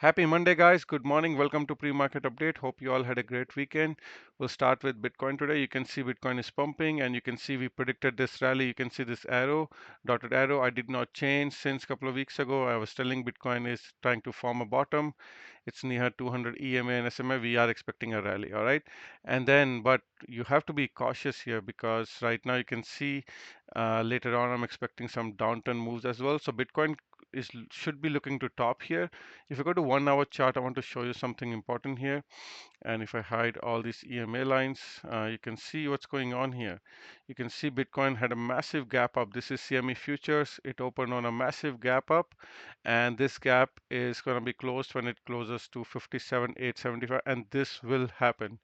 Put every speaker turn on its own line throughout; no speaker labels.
Happy Monday, guys. Good morning. Welcome to pre-market update. Hope you all had a great weekend. We'll start with Bitcoin today. You can see Bitcoin is pumping, and you can see we predicted this rally. You can see this arrow, dotted arrow. I did not change since a couple of weeks ago. I was telling Bitcoin is trying to form a bottom. It's near 200 EMA and SMA. We are expecting a rally, all right? And then, but you have to be cautious here because right now you can see later on I'm expecting some downturn moves as well. So Bitcoin should be looking to top here. If you go to 1 hour chart, I want to show you something important here. And if I hide all these EMA lines, you can see what's going on here. You can see Bitcoin had a massive gap up. This is CME futures. It opened on a massive gap up, and this gap is going to be closed when it closes to 57,875, and this will happen.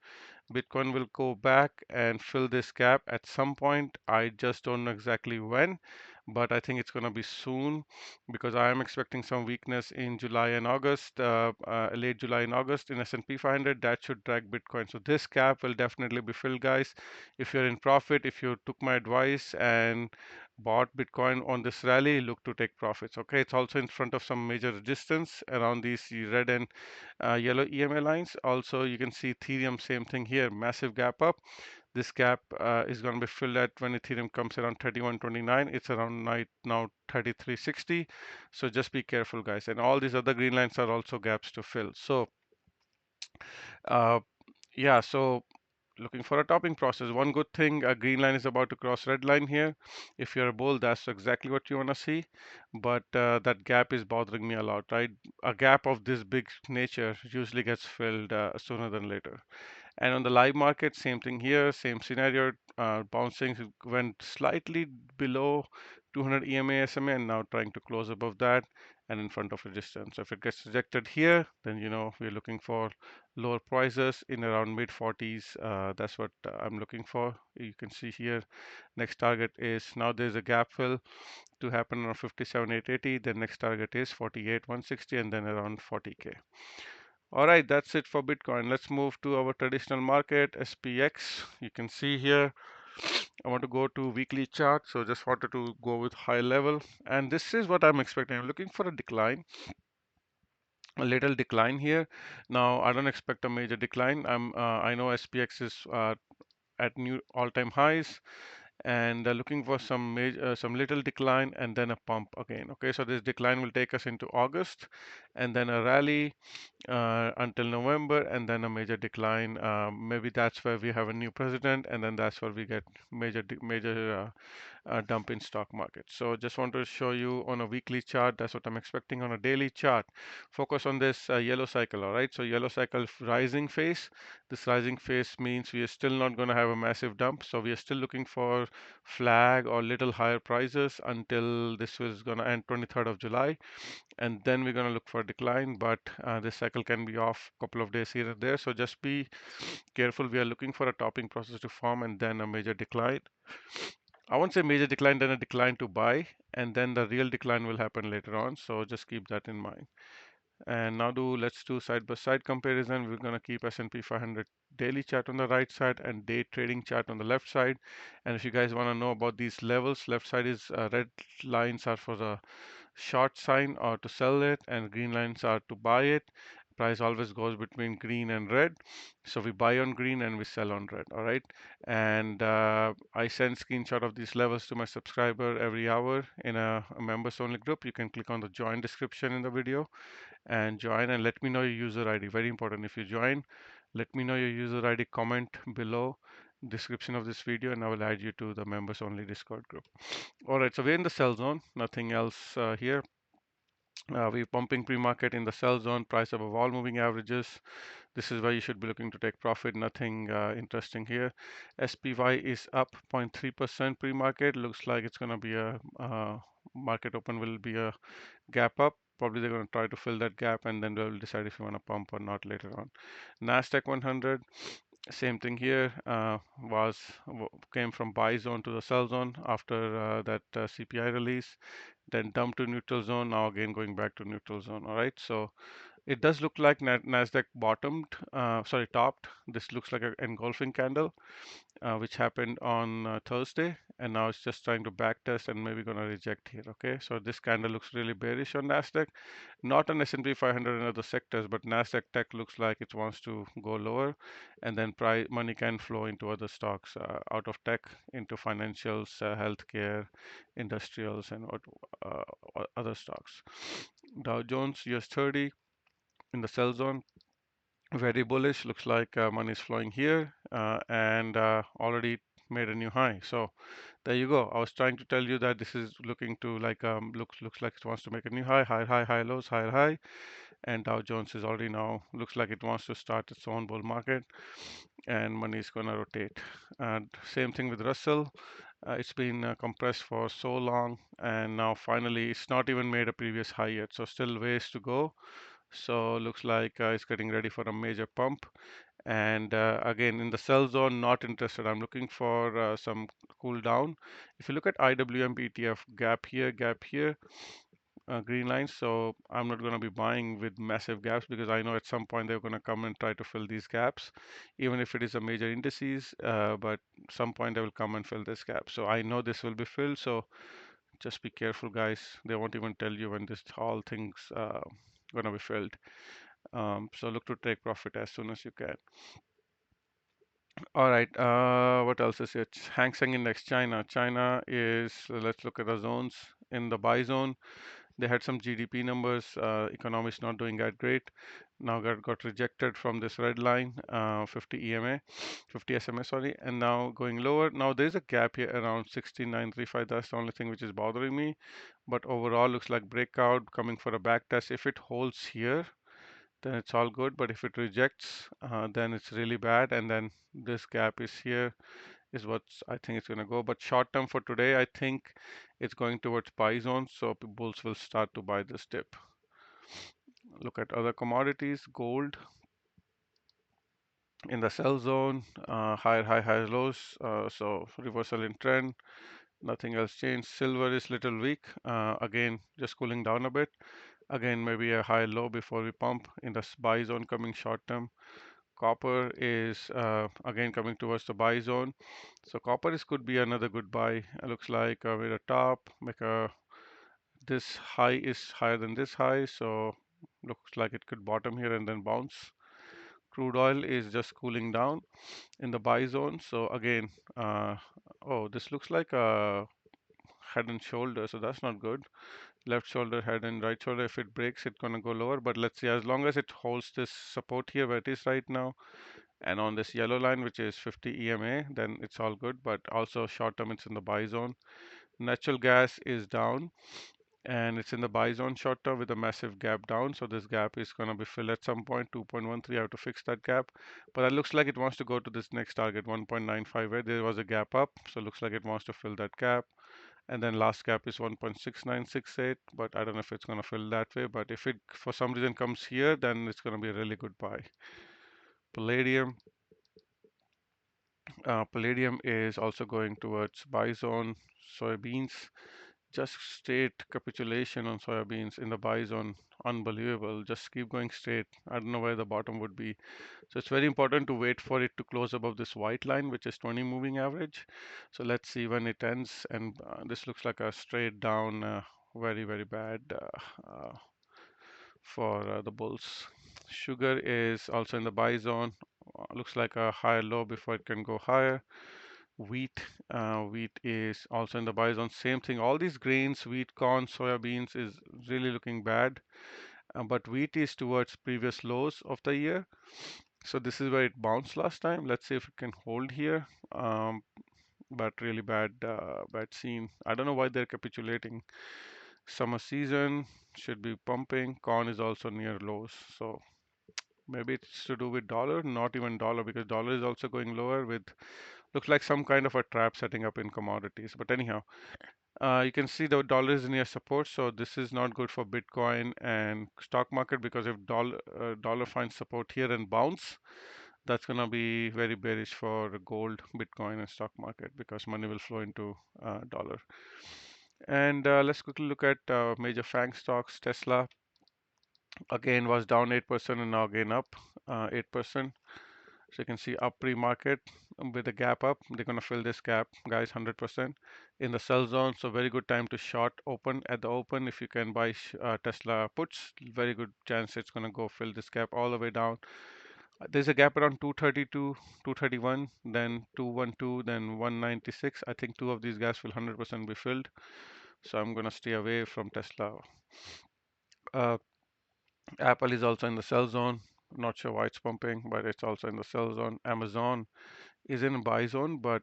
Bitcoin will go back and fill this gap at some point. I just don't know exactly when, but I think it's going to be soon because I am expecting some weakness in July and August, late July and August in S&P 500. That should drag Bitcoin. So this gap will definitely be filled, guys. If you're in profit, if you took my advice and bought Bitcoin on this rally, look to take profits. Okay, it's also in front of some major resistance around these red and yellow EMA lines. Also, you can see Ethereum, same thing here, massive gap up. This gap is going to be filled at when Ethereum comes around 31.29. It's around now 33.60. So just be careful, guys. And all these other green lines are also gaps to fill. So uh, yeah, so looking for a topping process. One good thing, a green line is about to cross red line here. If you're a bull, that's exactly what you want to see. But that gap is bothering me a lot, right? A gap of this big nature usually gets filled sooner than later. And on the live market, same thing here, same scenario, bouncing went slightly below 200 EMA SMA and now trying to close above that and in front of resistance. So if it gets rejected here, then you know we're looking for lower prices in around mid 40s. That's what I'm looking for. You can see here, next target is now there's a gap fill to happen around 57,880. The next target is 48,160 and then around 40K. All right, that's it for Bitcoin. Let's move to our traditional market, SPX. You can see here, I want to go to weekly chart. So just wanted to go with high level. And this is what I'm expecting. I'm looking for a decline, a little decline here. Now, I don't expect a major decline. I know SPX is at new all-time highs and looking for some major, some little decline and then a pump again. Okay, so this decline will take us into August and then a rally until November, and then a major decline. Maybe that's where we have a new president, and then that's where we get major dump in stock market. So just want to show you on a weekly chart. That's what I'm expecting on a daily chart. Focus on this yellow cycle. All right. So yellow cycle rising phase. This rising phase means we are still not going to have a massive dump. So we are still looking for flag or little higher prices until this was going to end 23rd of July, and then we're going to look for a decline, but this cycle can be off a couple of days here and there, so just be careful. We are looking for a topping process to form and then a major decline. I won't say major decline, then a decline to buy, and then the real decline will happen later on, so just keep that in mind. And now let's do side by side comparison. We're going to keep S&P 500 daily chart on the right side and day trading chart on the left side. And if you guys want to know about these levels, left side is red lines are for the short sign or to sell it, and green lines are to buy it. Price always goes between green and red, so we buy on green and we sell on red. All right, and I send screenshot of these levels to my subscriber every hour in a members only group. You can click on the join description in the video and join, and let me know your user ID. Very important. If you join, let me know your user ID, comment below description of this video, and I will add you to the members only Discord group. All right, so we're in the sell zone, nothing else here. We're pumping pre-market in the sell zone, price above all moving averages. This is where you should be looking to take profit. Nothing interesting here. SPY is up 0.3% pre-market. Looks like it's going to be a market open will be a gap up. Probably they're going to try to fill that gap, and then they'll decide if you want to pump or not later on. Nasdaq 100. Same thing here, came from buy zone to the sell zone after that CPI release, then dumped to neutral zone, now again going back to neutral zone. All right, so It does look like Nasdaq bottomed, sorry, topped. This looks like an engulfing candle, which happened on Thursday, and now it's just trying to backtest and maybe going to reject here. Okay, so this candle looks really bearish on Nasdaq, not on S&P 500 and other sectors, but Nasdaq tech looks like it wants to go lower, and then money can flow into other stocks out of tech into financials, healthcare, industrials, and other stocks. Dow Jones US 30 in the sell zone, very bullish. Looks like money is flowing here and already made a new high. So there you go. I was trying to tell you that this is looking to like looks like it wants to make a new high, high lows, higher high, and Dow Jones is already now looks like it wants to start its own bull market, and money is going to rotate. And same thing with Russell. It's been compressed for so long, and now finally it's not even made a previous high yet. So still ways to go. So looks like it's getting ready for a major pump. And again, in the sell zone, not interested. I'm looking for some cool down. If you look at IWM ETF, gap here, green lines. So I'm not going to be buying with massive gaps because I know at some point they're going to come and try to fill these gaps, even if it is a major indices. But some point they will come and fill this gap. So I know this will be filled. So just be careful, guys. They won't even tell you when this whole thing's going to be filled. So look to take profit as soon as you can. All right, what else is it? Hang Seng Index, China. China is, let's look at the zones. In the buy zone, they had some GDP numbers. Economy is not doing that great. Now got rejected from this red line, 50 EMA, 50 SMA, sorry, and now going lower. Now there's a gap here around 69.35. That's the only thing which is bothering me. But overall, looks like breakout coming for a back test. If it holds here, then it's all good. But if it rejects, then it's really bad. And then this gap is here, is what I think it's going to go. But short term for today, I think it's going towards buy zone. So bulls will start to buy this dip. Look at other commodities, gold in the sell zone, higher lows. So reversal in trend. Nothing else changed. Silver is little weak. Again, just cooling down a bit. Again, maybe a high low before we pump in the buy zone coming short term. Copper is again coming towards the buy zone. So copper is could be another good buy. It looks like with a top, this high is higher than this high, so looks like it could bottom here and then bounce. Crude oil is just cooling down in the buy zone. So again, oh, this looks like a head and shoulder, so that's not good. Left shoulder, head and right shoulder. If it breaks, it's gonna go lower. But let's see, as long as it holds this support here where it is right now, and on this yellow line, which is 50 EMA, then it's all good. But also short term, it's in the buy zone. Natural gas is down, and it's in the buy zone short term with a massive gap down. So this gap is going to be filled at some point, 2.13. I have to fix that gap. But it looks like it wants to go to this next target, 1.95, where there was a gap up. So it looks like it wants to fill that gap. And then last gap is 1.6968, but I don't know if it's going to fill that way. But if it for some reason comes here, then it's going to be a really good buy. Palladium. Palladium is also going towards buy zone. Soybeans, just straight capitulation on soybeans in the buy zone. Unbelievable. Just keep going straight. I don't know where the bottom would be. So it's very important to wait for it to close above this white line, which is 20 moving average. So let's see when it ends. And this looks like a straight down, very, very bad for the bulls. Sugar is also in the buy zone. Looks like a higher low before it can go higher. Wheat, wheat is also in the buy zone. Same thing. All these grains, wheat, corn, soybeans is really looking bad. But wheat is towards previous lows of the year. So this is where it bounced last time. Let's see if it can hold here. But really bad scene. I don't know why they're capitulating. Summer season should be pumping. Corn is also near lows. So maybe it's to do with dollar, not even dollar, because dollar is also going lower with looks like some kind of a trap setting up in commodities. But anyhow, you can see the dollar is near support, so this is not good for Bitcoin and stock market because if dollar finds support here and bounce, that's gonna be very bearish for gold, Bitcoin, and stock market because money will flow into dollar. And let's quickly look at major FANG stocks. Tesla again was down 8% and now again up 8%. So you can see up pre-market with a gap up. They're going to fill this gap, guys, 100% in the sell zone. So very good time to short open at the open. If you can buy Tesla puts, very good chance it's going to go fill this gap all the way down. There's a gap around 232, 231, then 212, then 196. I think two of these gaps will 100% be filled. So I'm going to stay away from Tesla. Uh, Apple is also in the sell zone. Not sure why it's pumping, but it's also in the sell zone. Amazon is in a buy zone, but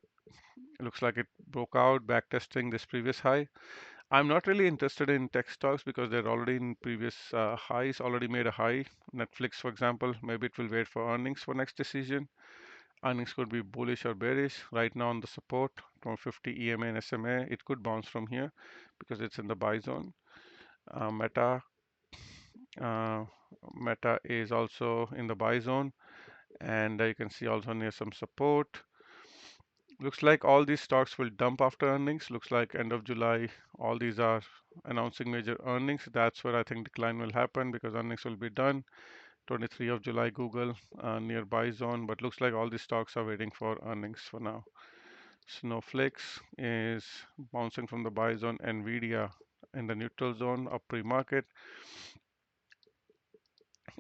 it looks like it broke out, back testing this previous high. I'm not really interested in tech stocks because they're already in previous highs, already made a high. Netflix, for example, maybe it will wait for earnings for next decision. Earnings could be bullish or bearish. Right now on the support, 250 EMA and SMA, it could bounce from here because it's in the buy zone. Meta, uh, Meta is also in the buy zone, and you can see also near some support. Looks like all these stocks will dump after earnings. Looks like end of July, all these are announcing major earnings. That's where I think decline will happen because earnings will be done. 23 of July, Google near buy zone, but looks like all these stocks are waiting for earnings for now. Snowflakes is bouncing from the buy zone. NVDA in the neutral zone of pre-market.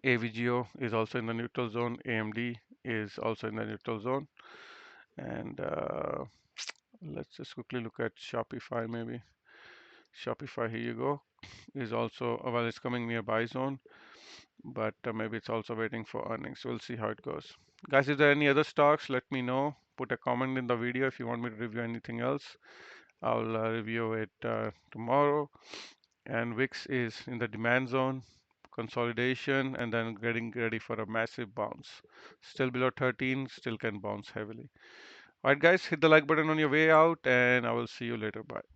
AVGO is also in the neutral zone. AMD is also in the neutral zone. And let's just quickly look at Shopify maybe. Shopify, here you go, is also, well, it's coming near buy zone, but maybe it's also waiting for earnings. We'll see how it goes. Guys, if there are any other stocks, let me know. Put a comment in the video if you want me to review anything else. I'll review it tomorrow. And VIX is in the demand zone, consolidation, and then getting ready for a massive bounce. Still below 13, still can bounce heavily. All right, guys, hit the like button on your way out, and I will see you later. Bye.